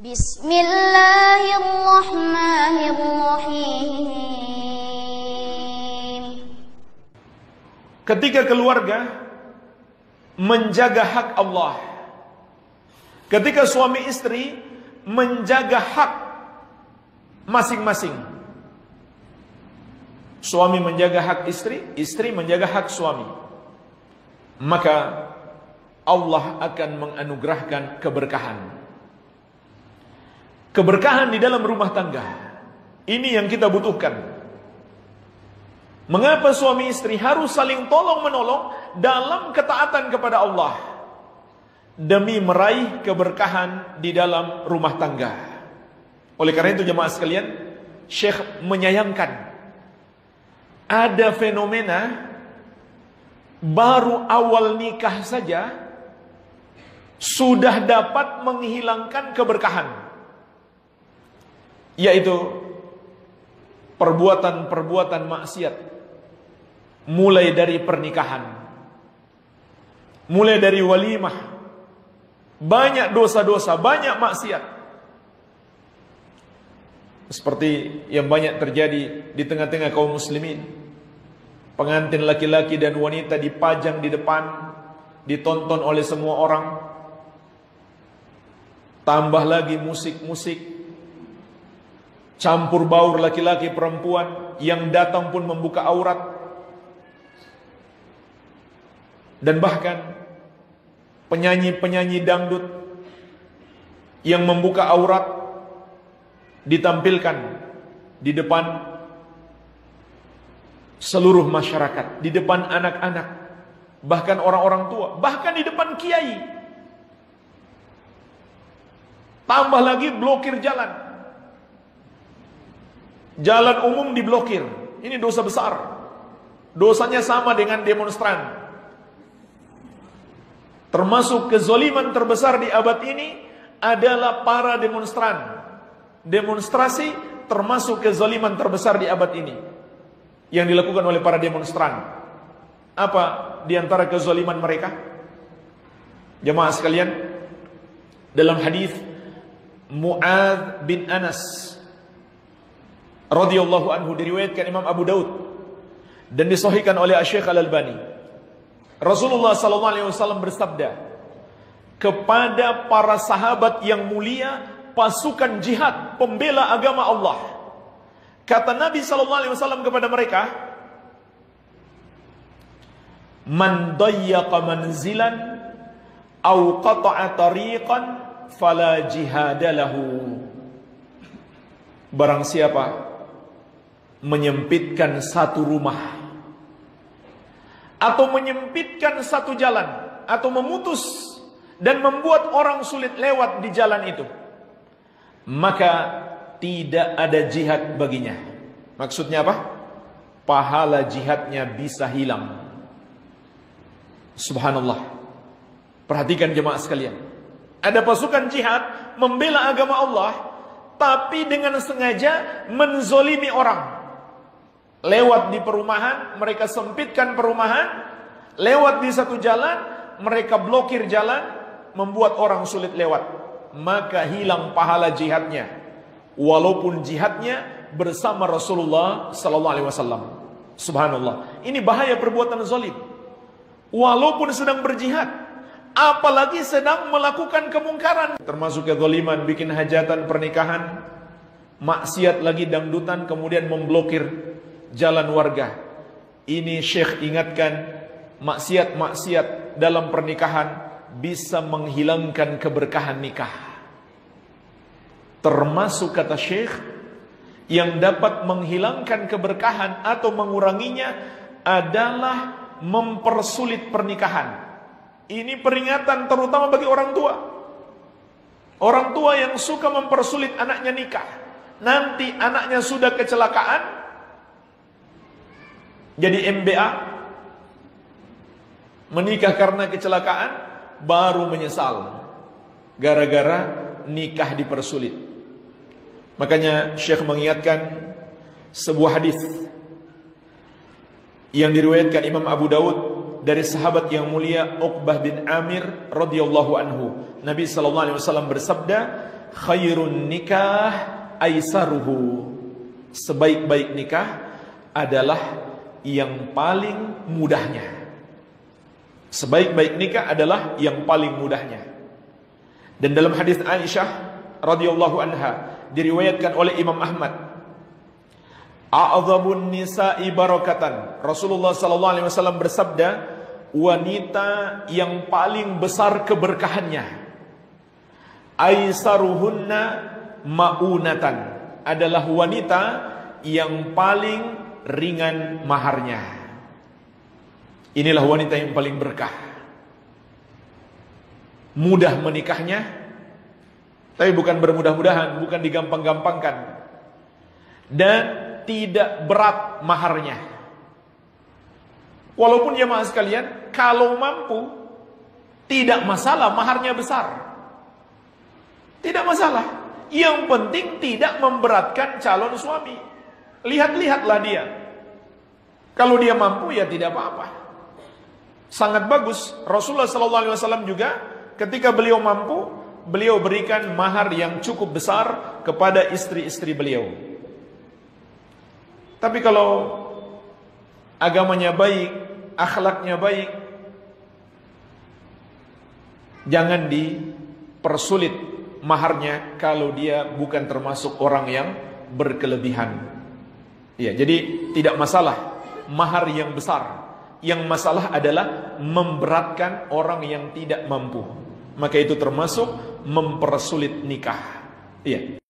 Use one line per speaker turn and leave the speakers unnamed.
Bismillahirrahmanirrahim.
Ketika keluarga menjaga hak Allah, ketika suami istri menjaga hak masing-masing, suami menjaga hak istri, istri menjaga hak suami, maka Allah akan menganugerahkan keberkahan. Keberkahan di dalam rumah tangga. Ini yang kita butuhkan. Mengapa suami istri harus saling tolong-menolong dalam ketaatan kepada Allah demi meraih keberkahan di dalam rumah tangga. Oleh karena itu jemaah sekalian, Syekh menyayangkan ada fenomena baru awal nikah saja sudah dapat menghilangkan keberkahan, yaitu perbuatan-perbuatan maksiat mulai dari pernikahan, mulai dari walimah, banyak dosa-dosa, banyak maksiat, seperti yang banyak terjadi di tengah-tengah kaum muslimin. Pengantin laki-laki dan wanita dipajang di depan, ditonton oleh semua orang, tambah lagi musik-musik, campur baur laki-laki perempuan, yang datang pun membuka aurat, dan bahkan penyanyi-penyanyi dangdut yang membuka aurat ditampilkan di depan seluruh masyarakat, di depan anak-anak, bahkan orang-orang tua, bahkan di depan kiai. Tambah lagi blokir jalan, jalan umum diblokir. Ini dosa besar. Dosanya sama dengan demonstran. Termasuk kezoliman terbesar di abad ini adalah para demonstran. Demonstrasi termasuk kezoliman terbesar di abad ini yang dilakukan oleh para demonstran. Apa di antara kezoliman mereka? Jemaah sekalian, dalam hadis Mu'adz bin Anas radhiyallahu anhu, diriwayatkan Imam Abu Daud dan disahihkan oleh Syekh Al-Albani, Rasulullah sallallahu alaihi wasallam bersabda kepada para sahabat yang mulia, pasukan jihad pembela agama Allah. Kata Nabi sallallahu alaihi wasallam kepada mereka, "Man dayyaqa manzilan aw qata'a tariqan fala jihada lahu." Barang siapa menyempitkan satu rumah, atau menyempitkan satu jalan, atau memutus dan membuat orang sulit lewat di jalan itu, maka tidak ada jihad baginya. Maksudnya apa? Pahala jihadnya bisa hilang. Subhanallah. Perhatikan jemaah sekalian. Ada pasukan jihad membela agama Allah, tapi dengan sengaja menzolimi orang. Lewat di perumahan, mereka sempitkan perumahan. Lewat di satu jalan, mereka blokir jalan, membuat orang sulit lewat. Maka hilang pahala jihadnya, walaupun jihadnya bersama Rasulullah sallallahu alaihi wasallam. Subhanallah. Ini bahaya perbuatan zalim. Walaupun sedang berjihad, apalagi sedang melakukan kemungkaran, termasuk kezaliman, bikin hajatan pernikahan, maksiat lagi dangdutan, kemudian memblokir jalan warga. Ini Syekh ingatkan, maksiat-maksiat dalam pernikahan bisa menghilangkan keberkahan nikah. Termasuk kata Syekh yang dapat menghilangkan keberkahan atau menguranginya adalah mempersulit pernikahan. Ini peringatan terutama bagi orang tua. Orang tua yang suka mempersulit anaknya nikah. Nanti anaknya sudah kecelakaan, jadi MBA, menikah karena kecelakaan, baru menyesal gara-gara nikah dipersulit. Makanya Syekh mengingatkan sebuah hadis yang diriwayatkan Imam Abu Daud dari sahabat yang mulia Uqbah bin Amir radhiyallahu anhu. Nabi sallallahu alaihi wasallam bersabda, khairun nikah aisaruhu. Sebaik-baik nikah adalah yang paling mudahnya. Sebaik-baik nikah adalah yang paling mudahnya. Dan dalam hadis Aisyah radhiyallahu anha diriwayatkan oleh Imam Ahmad, a'dhabun nisa'i barakatan. Rasulullah sallallahu alaihi wasallam bersabda, wanita yang paling besar keberkahannya, aisaruhunna maunatan, adalah wanita yang paling ringan maharnya. Inilah wanita yang paling berkah. Mudah menikahnya, tapi bukan bermudah-mudahan, bukan digampang-gampangkan. Dan tidak berat maharnya. Walaupun jemaah sekalian, kalau mampu, tidak masalah maharnya besar. Tidak masalah. Yang penting tidak memberatkan calon suami. Lihat-lihatlah dia. Kalau dia mampu ya tidak apa-apa. Sangat bagus. Rasulullah SAW juga ketika beliau mampu, beliau berikan mahar yang cukup besar kepada istri-istri beliau. Tapi kalau agamanya baik, akhlaknya baik, jangan dipersulit maharnya kalau dia bukan termasuk orang yang berkelebihan. Ya, jadi tidak masalah mahar yang besar. Yang masalah adalah memberatkan orang yang tidak mampu. Maka itu termasuk mempersulit nikah. Iya.